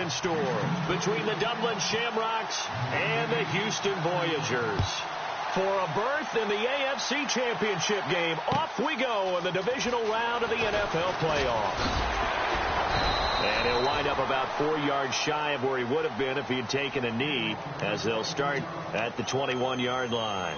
in store between the Dublin Shamrocks and the Houston Voyagers. For a berth in the AFC Championship game, off we go in the divisional round of the NFL playoffs. And he'll wind up about 4 yards shy of where he would have been if he had taken a knee, as they'll start at the 21-yard line.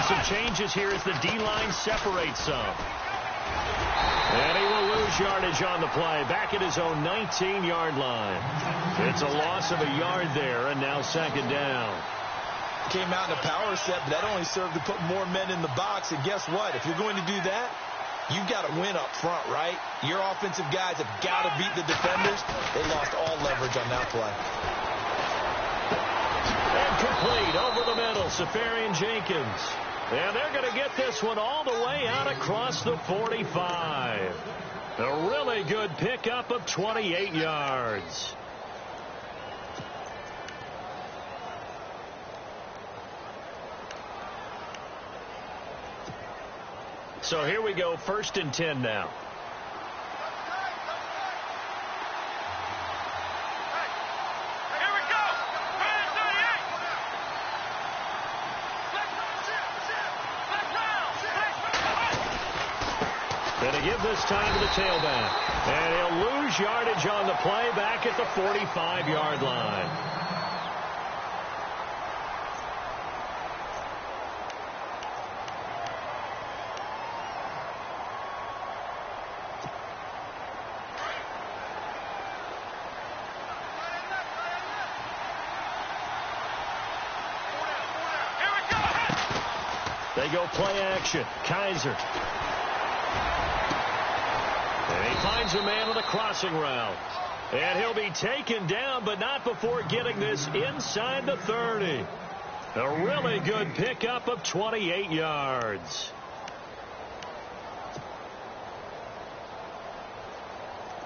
Some changes here as the D-line separates some. And he will lose yardage on the play, back at his own 19-yard line. It's a loss of a yard there, and now second down. Came out in a power set, but that only served to put more men in the box. And guess what? If you're going to do that, you've got to win up front, right? Your offensive guys have got to beat the defenders. They lost all leverage on that play. And complete over the middle, Safarian Jenkins. And they're going to get this one all the way out across the 45. A really good pickup of 28 yards. So here we go, 1st and 10 now. Going to give this time to the tailback. And he'll lose yardage on the play back at the 45-yard line. They go play action. Kaiser. And he finds a man on the crossing route. And he'll be taken down, but not before getting this inside the 30. A really good pickup of 28 yards.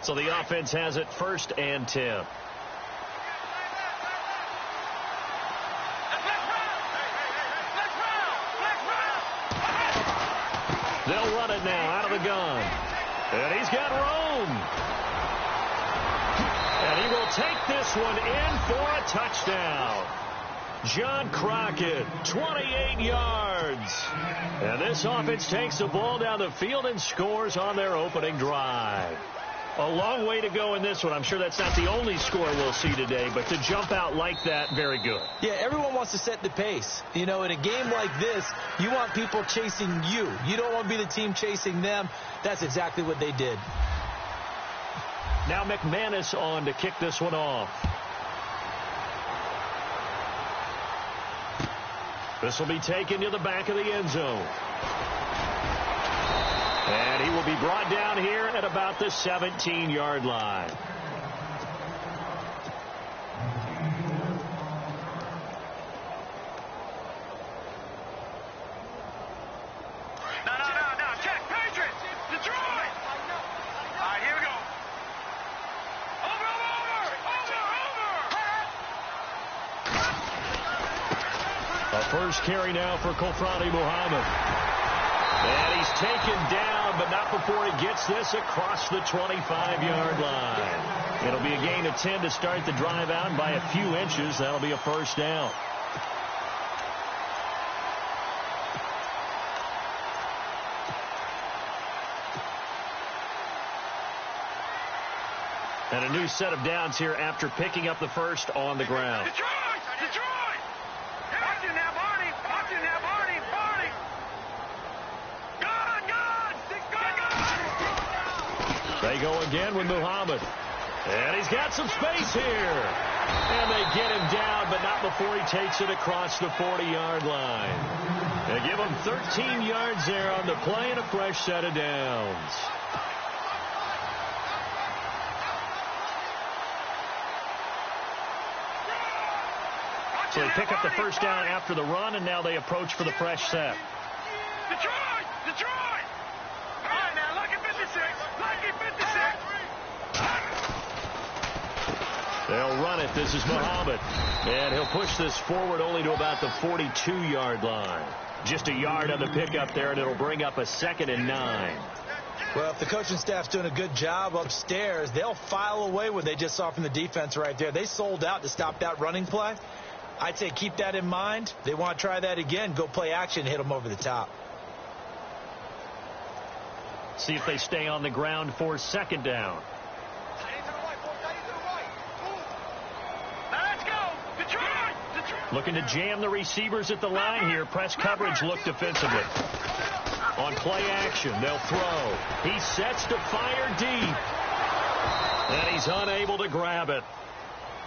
So the offense has it 1st and 10. They'll run it now out of the gun. And he's got room. And he will take this one in for a touchdown. John Crockett, 28 yards. And this offense takes the ball down the field and scores on their opening drive. A long way to go in this one. I'm sure that's not the only score we'll see today, but to jump out like that, very good. Yeah, everyone wants to set the pace. You know, in a game like this, you want people chasing you. You don't want to be the team chasing them. That's exactly what they did. Now McManus on to kick this one off. This will be taken to the back of the end zone. And he will be brought down here at about the 17-yard line. No. Check. Patriots. Detroit. All right, here we go. Over. A first carry now for Kofrani Muhammad. And he's taken down, but not before he gets this across the 25-yard line. It'll be a gain of 10 to start the drive out by a few inches. That'll be a first down. And a new set of downs here after picking up the first on the ground. Detroit! Watch it now, Barney! Barney! They go again with Muhammad. And he's got some space here. And they get him down, but not before he takes it across the 40-yard line. They give him 13 yards there on the play and a fresh set of downs. So they pick up the first down after the run, and now they approach for the fresh set. Detroit! They'll run it. This is Muhammad. And he'll push this forward only to about the 42-yard line. Just a yard on the pickup there, and it'll bring up a 2nd and 9. Well, if the coaching staff's doing a good job upstairs, they'll file away what they just saw from the defense right there. They sold out to stop that running play. I'd say keep that in mind. They want to try that again. Go play action, hit them over the top. See if they stay on the ground for 2nd down. Looking to jam the receivers at the line here. Press coverage look defensively. On play action, they'll throw. He sets to fire deep. And he's unable to grab it.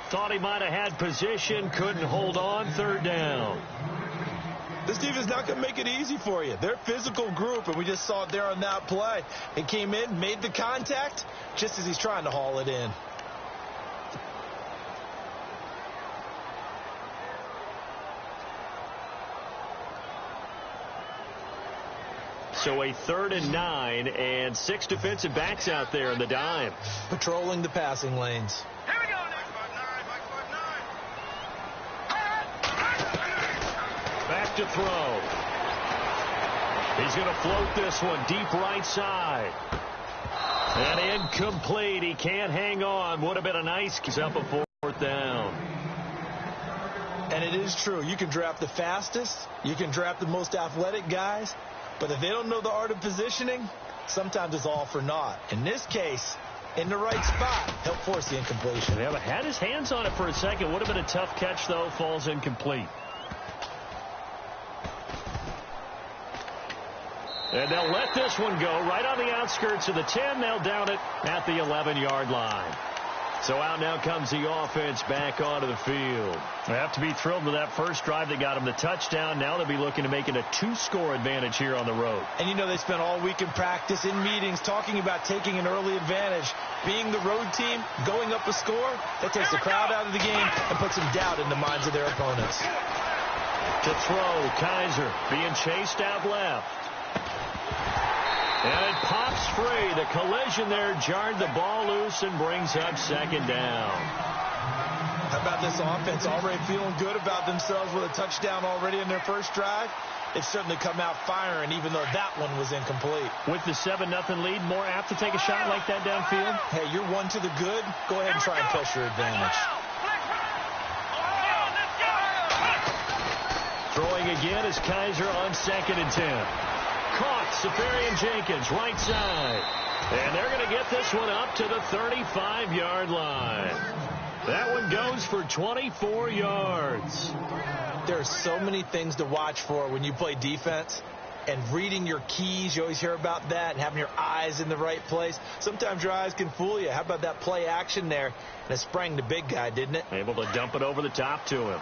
Thought he might have had position, couldn't hold on. 3rd down. This defense is not going to make it easy for you. They're a physical group, and we just saw it there on that play. It came in, made the contact, just as he's trying to haul it in. So a 3rd and 9 and 6 defensive backs out there in the dime. Patrolling the passing lanes. Here we go. Back to throw. He's going to float this one deep right side. And incomplete. He can't hang on. Would have been a nice. He's up a 4th down. And it is true. You can draft the fastest. You can draft the most athletic guys. But if they don't know the art of positioning, sometimes it's all for naught. In this case, in the right spot, help force the incompletion. Yeah, but had his hands on it for a second. Would have been a tough catch, though. Falls incomplete. And they'll let this one go right on the outskirts of the 10. They'll down it at the 11-yard line. So out now comes the offense back onto the field. They have to be thrilled with that first drive that got them the touchdown. Now they'll be looking to make it a 2-score advantage here on the road. And you know they spent all week in practice, in meetings, talking about taking an early advantage. Being the road team, going up a score, that takes the crowd out of the game and puts some doubt in the minds of their opponents. To throw, Kaiser being chased out left. And it pops free. The collision there jarred the ball loose and brings up 2nd down. How about this offense already feeling good about themselves with a touchdown already in their first drive? They've certainly come out firing, even though that one was incomplete. With the 7-0 lead, more apt to take a shot like that downfield? Hey, you're one to the good. Go ahead and try and press your advantage. Throwing again is Kaiser on 2nd and 10. Caught, Safarian Jenkins, right side. And they're going to get this one up to the 35-yard line. That one goes for 24 yards. There are so many things to watch for when you play defense. And reading your keys, you always hear about that, and having your eyes in the right place. Sometimes your eyes can fool you. How about that play action there? And it sprang the big guy, didn't it? Able to dump it over the top to him.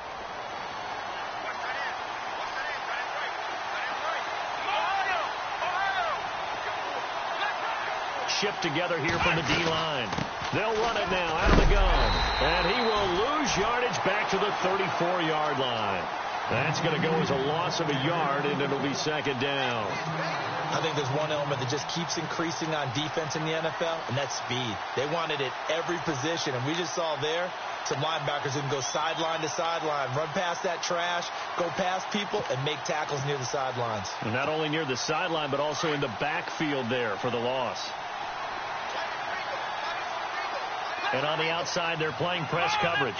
Shipped together here from the D-line. They'll run it now out of the gun. And he will lose yardage back to the 34-yard line. That's going to go as a loss of a yard, and it'll be 2nd down. I think there's one element that just keeps increasing on defense in the NFL, and that's speed. They want it at every position, and we just saw there some linebackers who can go sideline to sideline, run past that trash, go past people, and make tackles near the sidelines. And not only near the sideline, but also in the backfield there for the loss. And on the outside, they're playing press coverage.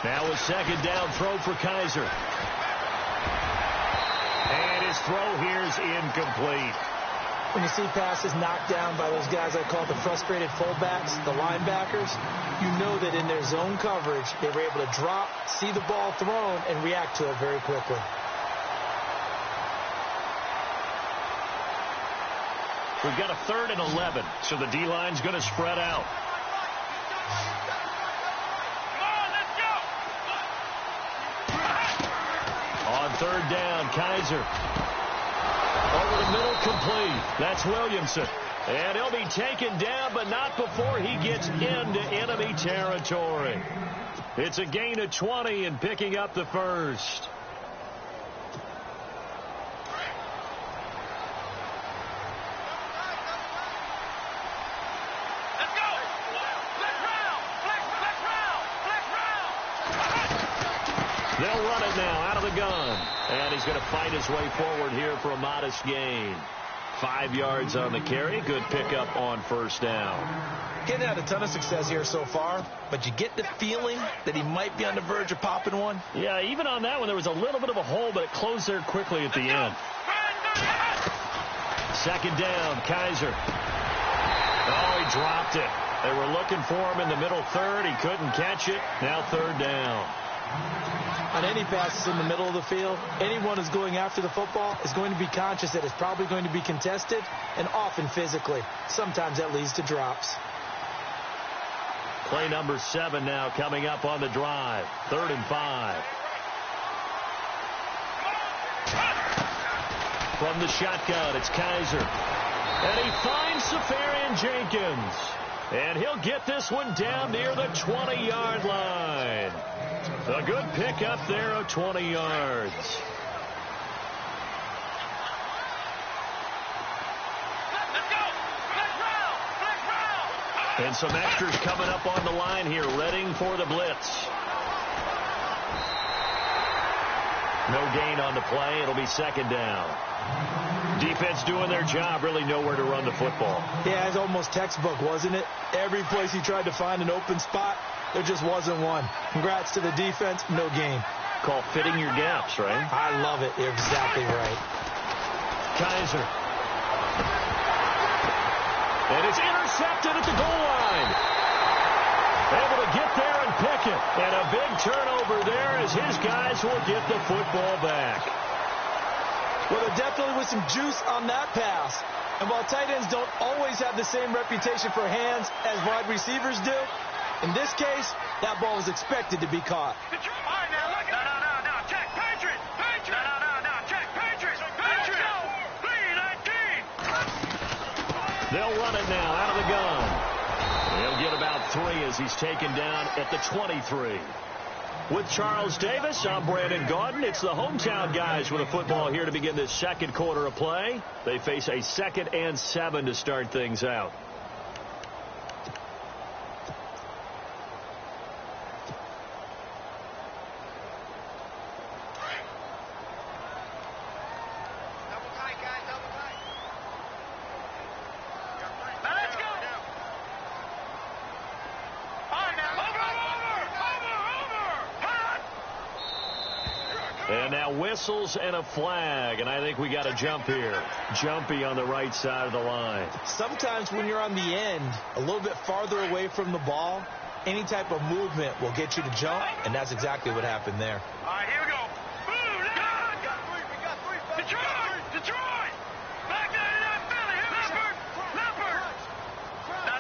Now a 2nd down throw for Kaiser. And his throw here is incomplete. When you see passes knocked down by those guys I call the frustrated fullbacks, the linebackers, you know that in their zone coverage, they were able to drop, see the ball thrown, and react to it very quickly. We've got a 3rd and 11, so the D-line's going to spread out. On 3rd down, Kaiser. Over the middle, complete. That's Williamson. And he'll be taken down, but not before he gets into enemy territory. It's a gain of 20 and picking up the first. run it now out of the gun. And he's going to fight his way forward here for a modest gain. 5 yards on the carry. Good pickup on first down. Getting had a ton of success here so far, but you get the feeling that he might be on the verge of popping one. Yeah, even on that one, there was a little bit of a hole, but it closed there quickly at the end. Second down, Kaiser. Oh, he dropped it. They were looking for him in the middle third. He couldn't catch it. Now third down. On any passes in the middle of the field, anyone who's going after the football is going to be conscious that it's probably going to be contested, and often physically. Sometimes that leads to drops. Play number 7 now coming up on the drive. 3rd and 5. From the shotgun, it's Kaiser. And he finds Safarian Jenkins. And he'll get this one down near the 20-yard line. A good pickup there of 20 yards. And some extras coming up on the line here, readying for the blitz. No gain on the play. It'll be second down. Defense doing their job, really nowhere to run the football. Yeah, it's almost textbook, wasn't it? Every place he tried to find an open spot, there just wasn't one. Congrats to the defense, no gain. Called fitting your gaps, right? I love it. You're exactly right. Kaiser. And it's intercepted at the goal line. Able to get there and pick it. And a big turnover there as his guys will get the football back. Well, there definitely was some juice on that pass. And while tight ends don't always have the same reputation for hands as wide receivers do, in this case, that ball was expected to be caught. They'll run it now out of the gun. He'll get about 3 as he's taken down at the 23. With Charles Davis, I'm Brandon Gaudin. It's the hometown guys with a football here to begin this second quarter of play. They face a 2nd and 7 to start things out. And now whistles and a flag, and I think we got a jump here. Jumpy on the right side of the line. Sometimes when you're on the end, a little bit farther away from the ball, any type of movement will get you to jump, and that's exactly what happened there. All right, here we go. Boom, let's go. We got three. Detroit. Back there in that Philly. Leopard. No.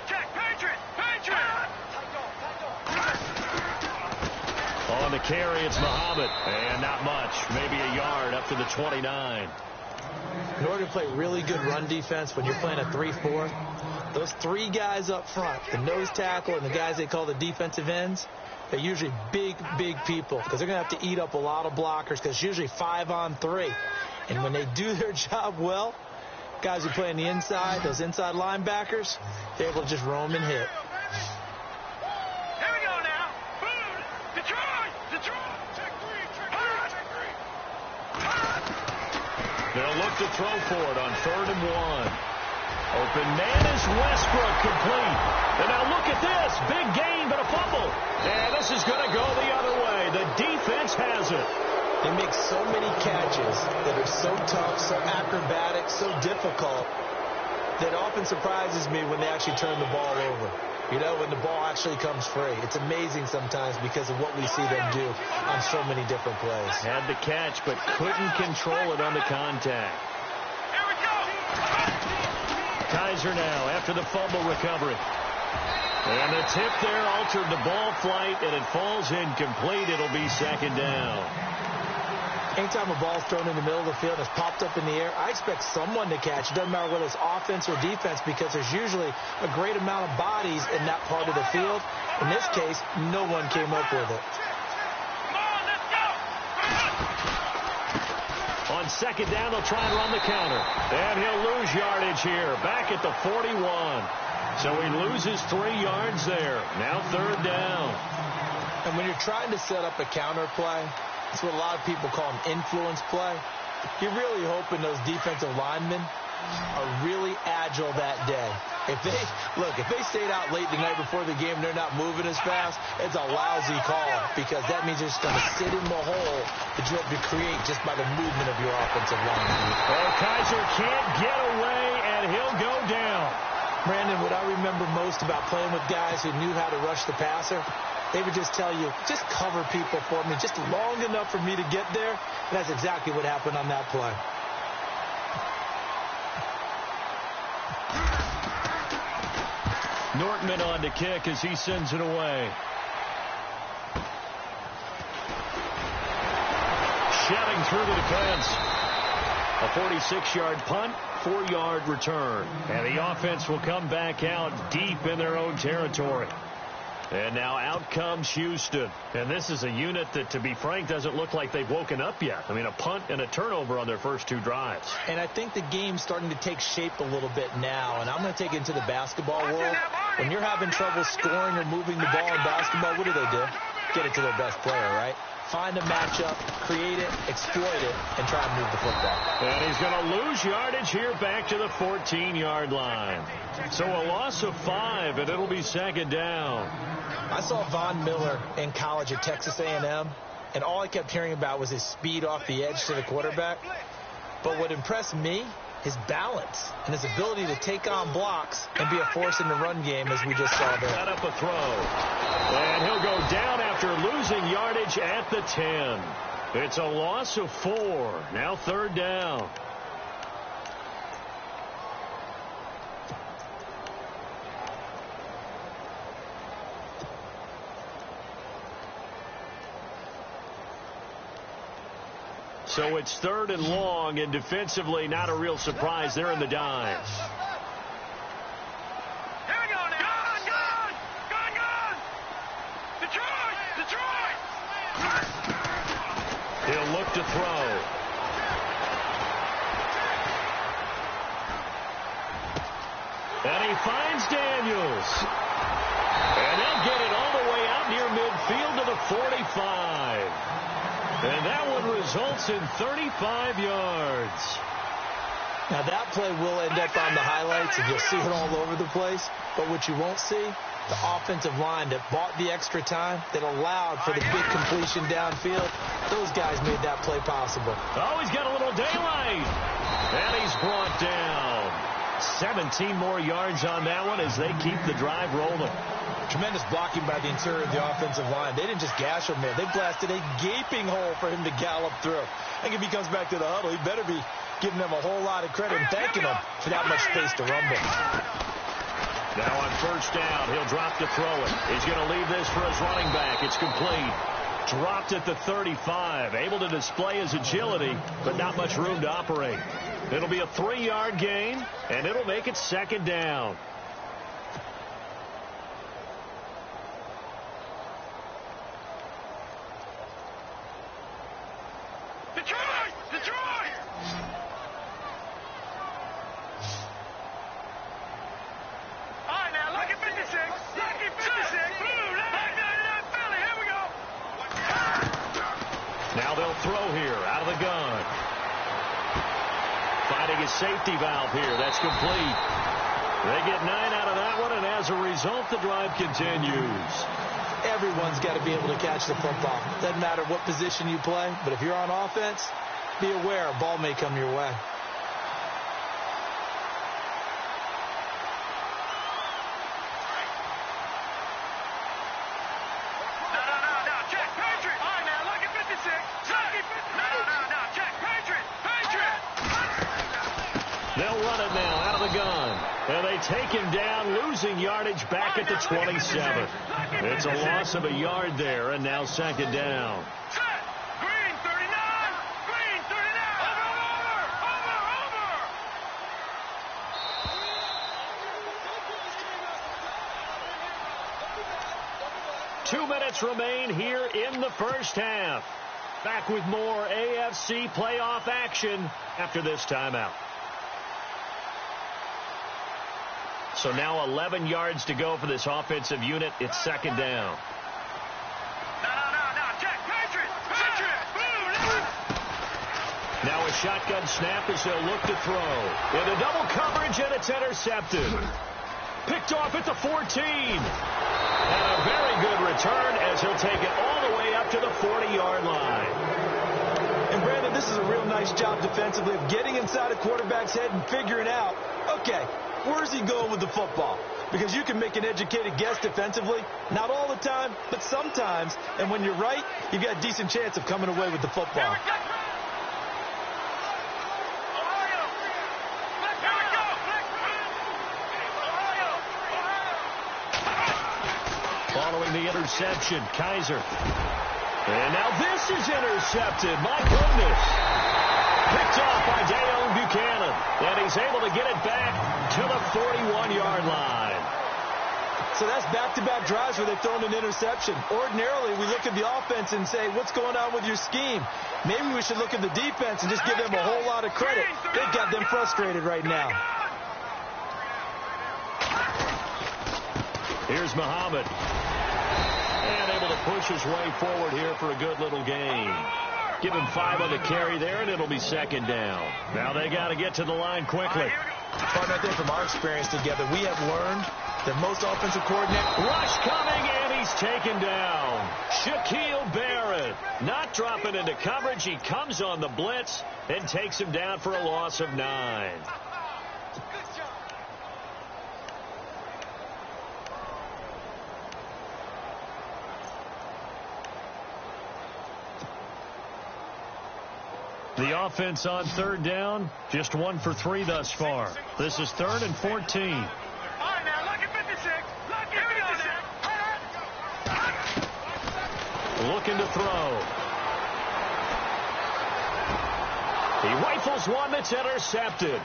Check. Patriot. On the carry, it's Muhammad. And not much. Maybe a yard up to the 29. In order to play really good run defense when you're playing a 3-4, those 3 guys up front, the nose tackle and the guys they call the defensive ends, they're usually big people because they're going to have to eat up a lot of blockers because it's usually 5-on-3. And when they do their job well, guys who play on the inside, those inside linebackers, they're able to just roam and hit. Here we go now. Boom. Detroit. Check three. They'll look to throw for it on 3rd and 1. Open man is Westbrook, complete. And now look at this. Big gain, but a fumble. And this is going to go the other way. The defense has it. They make so many catches that are so tough, so acrobatic, so difficult, that often surprises me when they actually turn the ball over. You know, when the ball actually comes free. It's amazing sometimes because of what we see them do on so many different plays. Had the catch, but couldn't control it on the contact. Here we go. Kaiser now after the fumble recovery. And the tip there altered the ball flight, and it falls incomplete. It'll be second down. Anytime a ball's thrown in the middle of the field and it's popped up in the air, I expect someone to catch. It doesn't matter whether it's offense or defense because there's usually a great amount of bodies in that part of the field. In this case, no one came up with it. Come on, let's go. On second down, they'll try and run the counter. And he'll lose yardage here, back at the 41. So he loses 3 yards there. Now 3rd down. And when you're trying to set up a counter play, It's what a lot of people call an influence play. You're really hoping those defensive linemen are really agile that day. If they stayed out late the night before the game, they're not moving as fast, it's a lousy call because that means you're just going to sit in the hole that you hope to create just by the movement of your offensive line. Well, Kaiser can't get away, and he'll go down. Brandon, what I remember most about playing with guys who knew how to rush the passer, they would just tell you, just cover people for me, just long enough for me to get there. And that's exactly what happened on that play. Nortman on to kick as he sends it away. Shouting through the defense. A 46-yard punt, 4-yard return. And the offense will come back out deep in their own territory. And now out comes Houston. And this is a unit that, to be frank, doesn't look like they've woken up yet. I mean, a punt and a turnover on their first 2 drives. And I think the game's starting to take shape a little bit now. And I'm going to take it into the basketball world. When you're having trouble scoring or moving the ball in basketball, what do? Get it to their best player, right? Find a matchup, create it, exploit it, and try and move the football. And he's going to lose yardage here back to the 14-yard line. So a loss of 5, and it'll be second down. I saw Von Miller in college at Texas A&M, and all I kept hearing about was his speed off the edge to the quarterback. But what impressed me, his balance and his ability to take on blocks and be a force in the run game, as we just saw there. Set up a throw. And he'll go down after losing yardage at the 10. It's a loss of 4. Now third down. So it's 3rd and long, and defensively not a real surprise. They're in the dive. Here we go now. Gun. Detroit. He'll look to throw. And he finds Daniels. And they'll get it all the way out near midfield to the 45. And that one results in 35 yards. Now, that play will end up on the highlights, and you'll see it all over the place. But what you won't see, the offensive line that bought the extra time, that allowed for the big completion downfield, those guys made that play possible. Oh, he's got a little daylight. And he's brought down. 17 more yards on that one as they keep the drive rolling. Tremendous blocking by the interior of the offensive line. They didn't just gash him there. They blasted a gaping hole for him to gallop through. I think if he comes back to the huddle, he better be giving them a whole lot of credit and thanking them for that much space to rumble. Now on first down, he'll drop to throw it. He's going to leave this for his running back. It's complete. Dropped at the 35. Able to display his agility, but not much room to operate. It'll be a 3-yard gain, and it'll make it second down. Detroit! All right, now, look at 56. Lucky 56. Blue, back down to that Philly. Here we go. Now they'll throw here out of the gun. Finding a safety valve here. That's complete. They get 9 out of that one, and as a result, the drive continues. Everyone's got to be able to catch the football. Doesn't matter what position you play, but if you're on offense, be aware a ball may come your way. No. Check. Patriot. All right, now, look at 56. Lucky 56. No. Check. Patriot. They'll run it now out of the gun. And they take him down, losing yardage back at the 27. It's a loss of a yard there, and now second down. Set. Green 39. Over. 2 minutes remain here in the first half. Back with more AFC playoff action after this timeout. So now 11 yards to go for this offensive unit. It's second down. No. Check. Patriot. Now a shotgun snap as they'll look to throw. Into double coverage, and it's intercepted. Picked off at the 14. And a very good return as he'll take it all the way up to the 40-yard line. And, Brandon, this is a real nice job defensively of getting inside a quarterback's head and figuring out, okay, where's he going with the football? Because you can make an educated guess defensively, not all the time, but sometimes. And when you're right, you've got a decent chance of coming away with the football. Following the interception, Kaiser. And now this is intercepted. My goodness. Picked off by Deion Buchanan. And he's able to get it back to the 41-yard line. So that's back-to-back drives where they've thrown an interception. Ordinarily, we look at the offense and say, what's going on with your scheme? Maybe we should look at the defense and just give them a whole lot of credit. They've got them frustrated right now. Here's Muhammad. And able to push his way forward here for a good little gain. Give him 5 on the carry there, and it'll be second down. Now they got to get to the line quickly. Partner, I think from our experience together, we have learned that most offensive coordinators... Rush coming, and he's taken down. Shaquille Barrett not dropping into coverage. He comes on the blitz and takes him down for a loss of 9. The offense on third down, just 1 for 3 thus far. This is 3rd and 14. All right, now, look at 56. Look at 56. Looking to throw. He rifles one that's intercepted.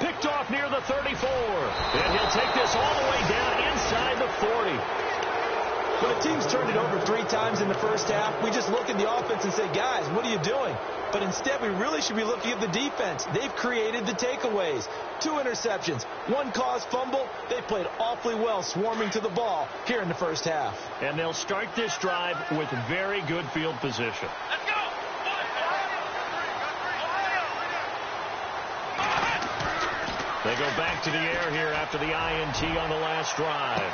Picked off near the 34. And he'll take this all the way down inside the 40. When a team's turned it over 3 times in the first half, we just look at the offense and say, guys, what are you doing? But instead, we really should be looking at the defense. They've created the takeaways. 2 interceptions, 1 caused fumble. They played awfully well swarming to the ball here in the first half. And they'll start this drive with very good field position. Let's go. They go back to the air here after the INT on the last drive.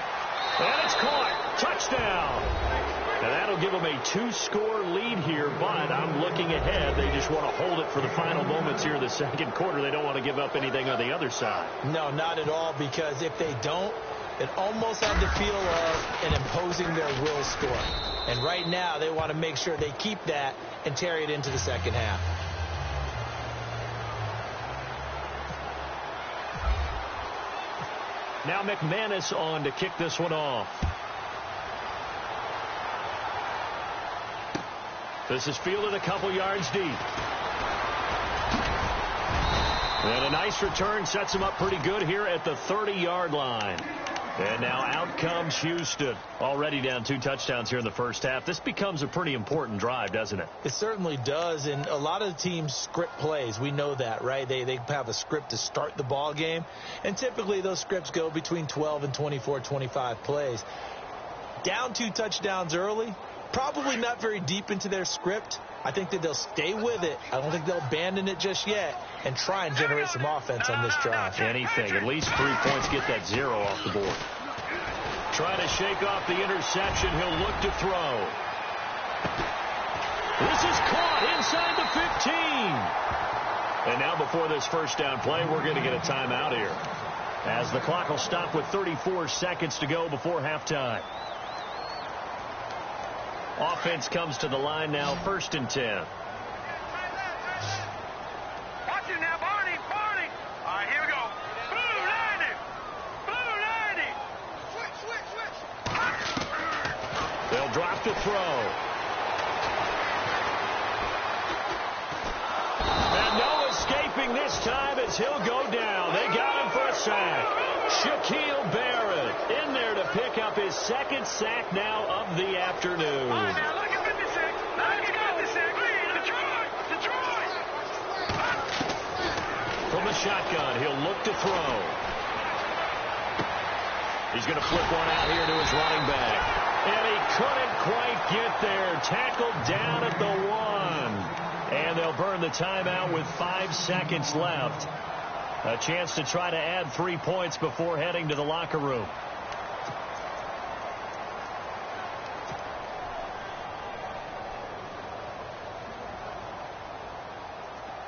And it's caught. Touchdown. And that'll give them a 2-score lead here, but I'm looking ahead. They just want to hold it for the final moments here of the second quarter. They don't want to give up anything on the other side. No, not at all, because if they don't, it almost had the feel of an imposing their will score. And right now, they want to make sure they keep that and carry it into the second half. Now McManus on to kick this one off. This is fielded a couple yards deep. And a nice return sets him up pretty good here at the 30-yard line. And now out comes Houston. Already down 2 touchdowns here in the first half. This becomes a pretty important drive, doesn't it? It certainly does, and a lot of the teams script plays. We know that, right? They have a script to start the ball game, and typically those scripts go between 12 and 24, 25 plays. Down 2 touchdowns early, probably not very deep into their script. I think that they'll stay with it. I don't think they'll abandon it just yet and try and generate some offense on this drive. Anything. At least 3 points, get that 0 off the board. Try to shake off the interception. He'll look to throw. This is caught inside the 15. And now before this first down play, we're going to get a timeout here, as the clock will stop with 34 seconds to go before halftime. Offense comes to the line now, 1st and 10. Watch it now, Barney. All right, here we go. Blue 90. Switch. They'll drop to throw. And no escaping this time as he'll go down. They got him for a sack. Shaquille Barrett in there to pick up his 2nd sack now of the afternoon. All right, now look at 56. Look at 56. Detroit. From the shotgun, he'll look to throw. He's going to flip one out here to his running back. And he couldn't quite get there. Tackled down at the 1. And they'll burn the timeout with 5 seconds left. A chance to try to add 3 points before heading to the locker room.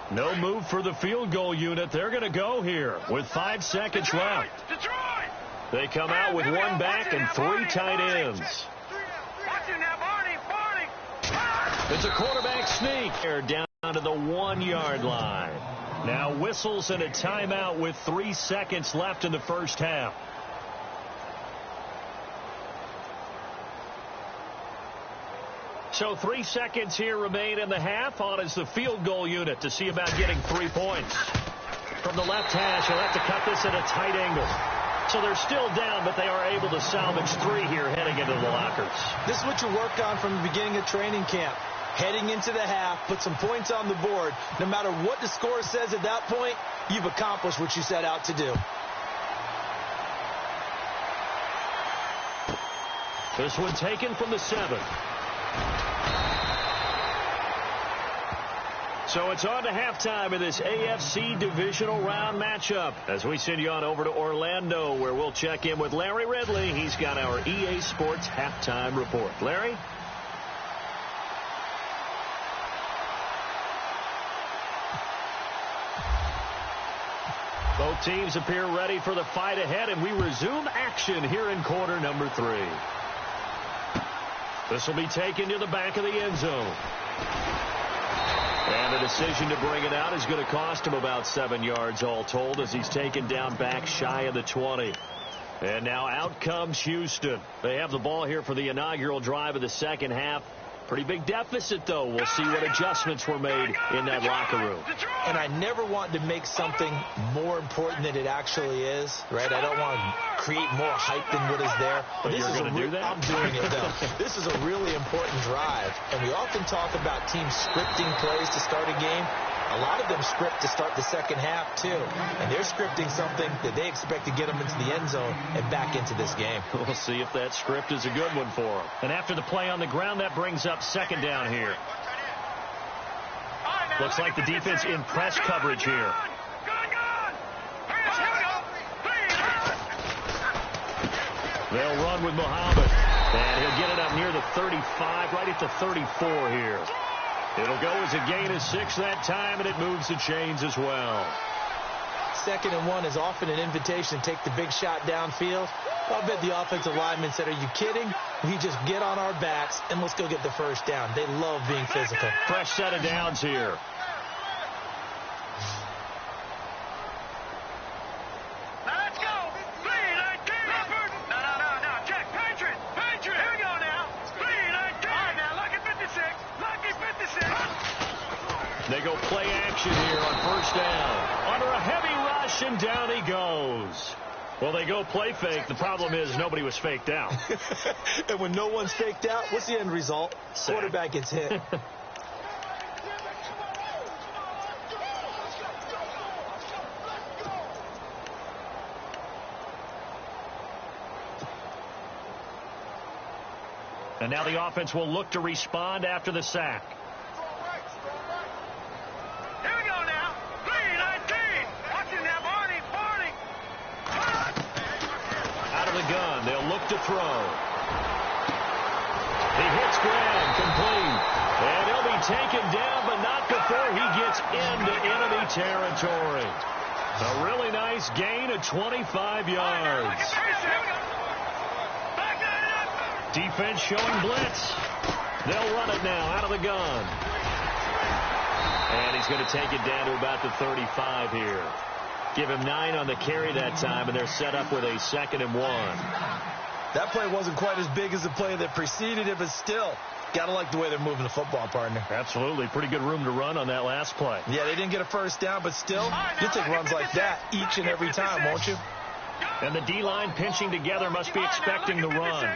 No move for the field goal unit. They're going to go here with 5 seconds left. They come out with one back and 3 tight ends. It's a quarterback sneak. They're down to the 1-yard line. Now whistles and a timeout with 3 seconds left in the first half. So 3 seconds here remain in the half. On is the field goal unit to see about getting 3 points. From the left hash, he'll have to cut this at a tight angle. So they're still down, but they are able to salvage 3 here heading into the lockers. This is what you work on from the beginning of training camp. Heading into the half, put some points on the board. No matter what the score says at that point, you've accomplished what you set out to do. This one taken from the 7. So it's on to halftime of this AFC divisional round matchup as we send you on over to Orlando, where we'll check in with Larry Ridley. He's got our EA Sports halftime report. Larry? Both teams appear ready for the fight ahead, and we resume action here in quarter number 3. This will be taken to the back of the end zone. And the decision to bring it out is going to cost him about 7 yards all told as he's taken down back shy of the 20. And now out comes Houston. They have the ball here for the inaugural drive of the second half. Pretty big deficit, though. We'll see what adjustments were made in that locker room. And I never want to make something more important than it actually is, right? I don't want to create more hype than what is there. But you're going to do that? I'm doing it, though. This is a really important drive. And we often talk about teams scripting plays to start a game. A lot of them script to start the second half, too. And they're scripting something that they expect to get them into the end zone and back into this game. We'll see if that script is a good one for them. And after the play on the ground, that brings up second down here. Looks like the defense in press coverage here. They'll run with Muhammad. And he'll get it up near the 35, right at the 34 here. It'll go as a gain of 6 that time, and it moves the chains as well. 2nd and 1 is often an invitation to take the big shot downfield. I'll bet the offensive lineman said, are you kidding? We just get on our backs, and let's go get the first down. They love being physical. Fresh set of downs here. They go play action here on first down. Under a heavy rush, and down he goes. Well, they go play fake. The problem is nobody was faked out. And when no one's faked out, what's the end result? Sack. Quarterback gets hit. And now the offense will look to respond after the sack. Gun. They'll look to throw. He hits Graham, complete. And he'll be taken down, but not before he gets into enemy territory. A really nice gain of 25 yards. Defense showing blitz. They'll run it now out of the gun. And he's going to take it down to about the 35 here. Give him 9 on the carry that time, and they're set up with a 2nd and 1. That play wasn't quite as big as the play that preceded it, but still, got to like the way they're moving the football, partner. Absolutely. Pretty good room to run on that last play. Yeah, they didn't get a first down, but still, you'll take runs like that each and every time, won't you? And the D-line pinching together must be expecting the run.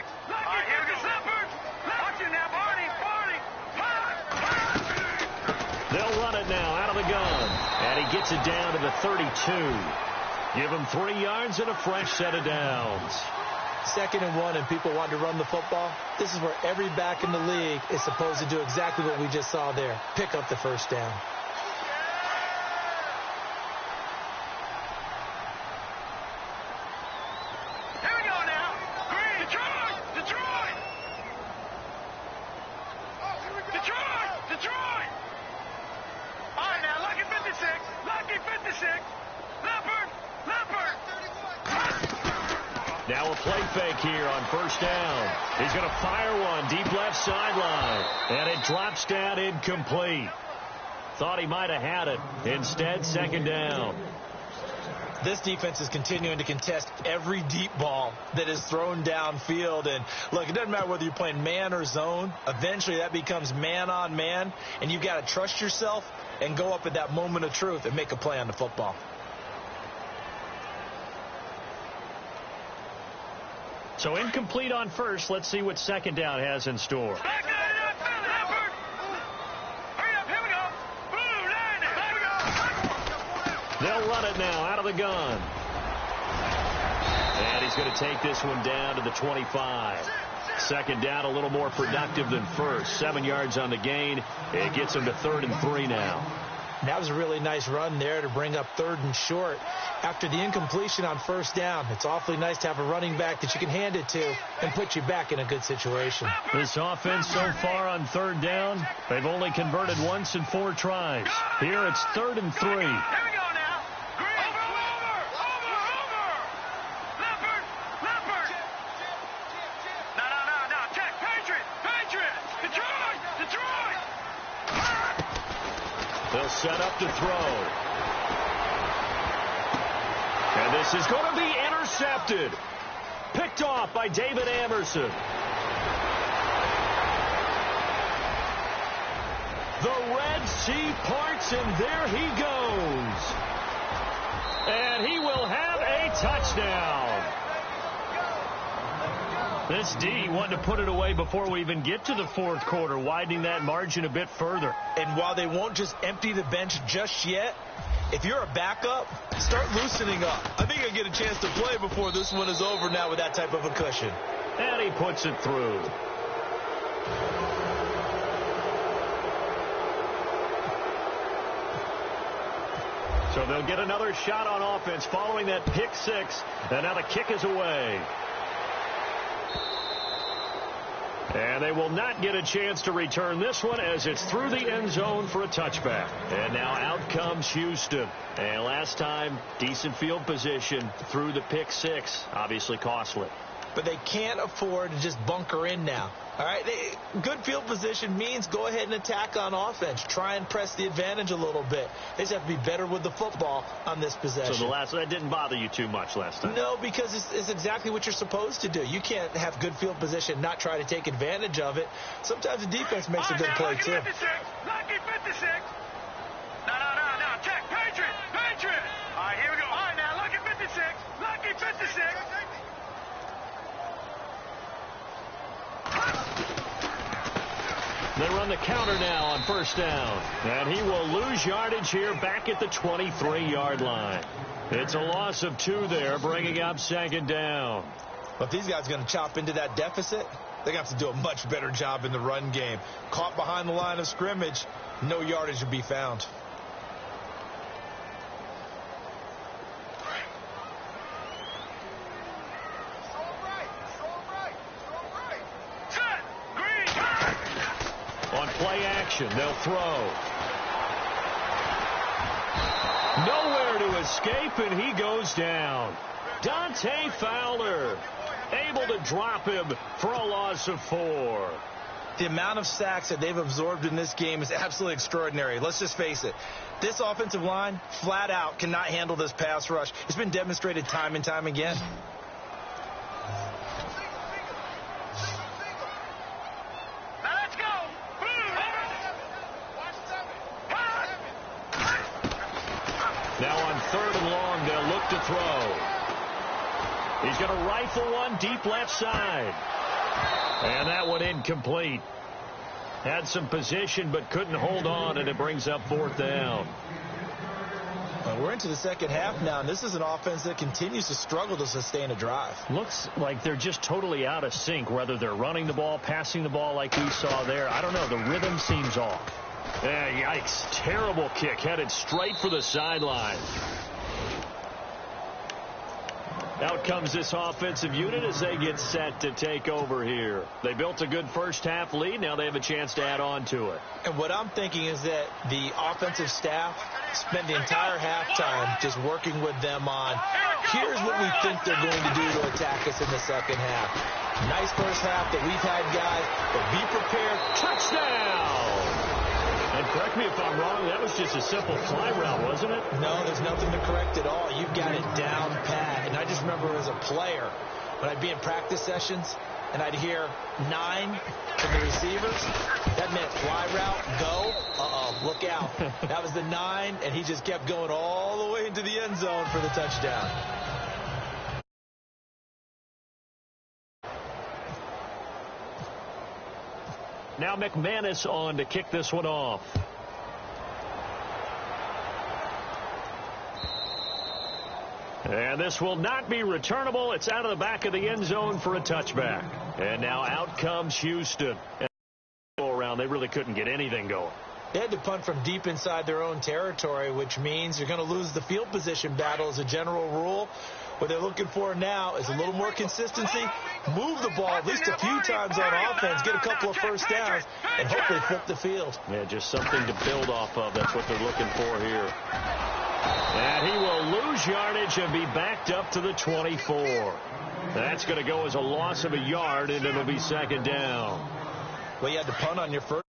They'll run it now out of the gun. And he gets it down to the 32. Give him 3 yards and a fresh set of downs. 2nd and 1 and people want to run the football, this is where every back in the league is supposed to do exactly what we just saw there. Pick up the first down. Here we go now. Green. Detroit. Detroit. Detroit. All right, now, Lucky 56. Lucky 56. Leopard. Now a play fake here on first down. He's going to fire one deep left sideline. And it drops down incomplete. Thought he might have had it. Instead, 2nd down. This defense is continuing to contest every deep ball that is thrown downfield. And, look, it doesn't matter whether you're playing man or zone. Eventually, that becomes man on man. And you've got to trust yourself and go up at that moment of truth and make a play on the football. So incomplete on first. Let's see what 2nd down has in store. Back it up, Leopard. Hurry up, here we go. Blue, line it. Here we go. They'll run it now out of the gun. And he's going to take this one down to the 25. 2nd down, a little more productive than first. 7 yards on the gain. It gets him to 3rd and 3 now. That was a really nice run there to bring up 3rd and short. After the incompletion on first down, it's awfully nice to have a running back that you can hand it to and put you back in a good situation. This offense so far on 3rd down, they've only converted once in 4 tries. Here it's 3rd and 3. Here we go now. Green. Over. Leopard. No. Check. Patriots. Detroit. They'll set up to throw. And this is going to be intercepted. Picked off by David Amerson. The Red Sea parts, and there he goes. And he will have a touchdown. This D wanted to put it away before we even get to the 4th quarter, widening that margin a bit further. And while they won't just empty the bench just yet, if you're a backup, start loosening up. I think I get a chance to play before this one is over now with that type of a cushion. And he puts it through. So they'll get another shot on offense following that pick 6. And now the kick is away. And they will not get a chance to return this one as it's through the end zone for a touchback. And now out comes Houston. And last time, decent field position through the pick 6. Obviously costly. But they can't afford to just bunker in now. All right, good field position means go ahead and attack on offense. Try and press the advantage a little bit. They just have to be better with the football on this possession. So that didn't bother you too much last time? No, because it's exactly what you're supposed to do. You can't have good field position, not try to take advantage of it. Sometimes the defense makes a good play, too. Lucky 56. No. Check. Patriots. All right, here we go. All right, now, Lucky 56. They run the counter now on first down. And he will lose yardage here back at the 23-yard line. It's a loss of 2 there, bringing up 2nd down. Well, if these guys are going to chop into that deficit, they're going to have to do a much better job in the run game. Caught behind the line of scrimmage, no yardage to be found. On play action, they'll throw. Nowhere to escape, and he goes down. Dante Fowler able to drop him for a loss of 4. The amount of sacks that they've absorbed in this game is absolutely extraordinary. Let's just face it. This offensive line, flat out, cannot handle this pass rush. It's been demonstrated time and time again. Now on 3rd and long, they'll look to throw. He's going to rifle one deep left side. And that one incomplete. Had some position but couldn't hold on, and it brings up 4th down. We're into into the second half now, and this is an offense that continues to struggle to sustain a drive. Looks like they're just totally out of sync, whether they're running the ball, passing the ball like we saw there. I don't know. The rhythm seems off. Yikes. Terrible kick headed straight for the sideline. Out comes this offensive unit as they get set to take over here. They built a good first half lead. Now they have a chance to add on to it. And what I'm thinking is that the offensive staff spent the entire halftime just working with them on, here's what we think they're going to do to attack us in the second half. Nice first half that we've had, guys, but be prepared. Touchdown! And correct me if I'm wrong, that was just a simple fly route, wasn't it? No, there's nothing to correct at all. You've got it down pat. And I just remember as a player, when I'd be in practice sessions, and I'd hear 9 from the receivers, that meant fly route, go, look out. That was the 9, and he just kept going all the way into the end zone for the touchdown. Now McManus on to kick this one off. And this will not be returnable. It's out of the back of the end zone for a touchback. And now out comes Houston. And around, they really couldn't get anything going. They had to punt from deep inside their own territory, which means you're going to lose the field position battle as a general rule. What they're looking for now is a little more consistency, move the ball at least a few times on offense, get a couple of first downs, and hopefully flip the field. Yeah, just something to build off of. That's what they're looking for here. And he will lose yardage and be backed up to the 24. That's going to go as a loss of a yard, and it'll be second down. Well, you had to punt on your first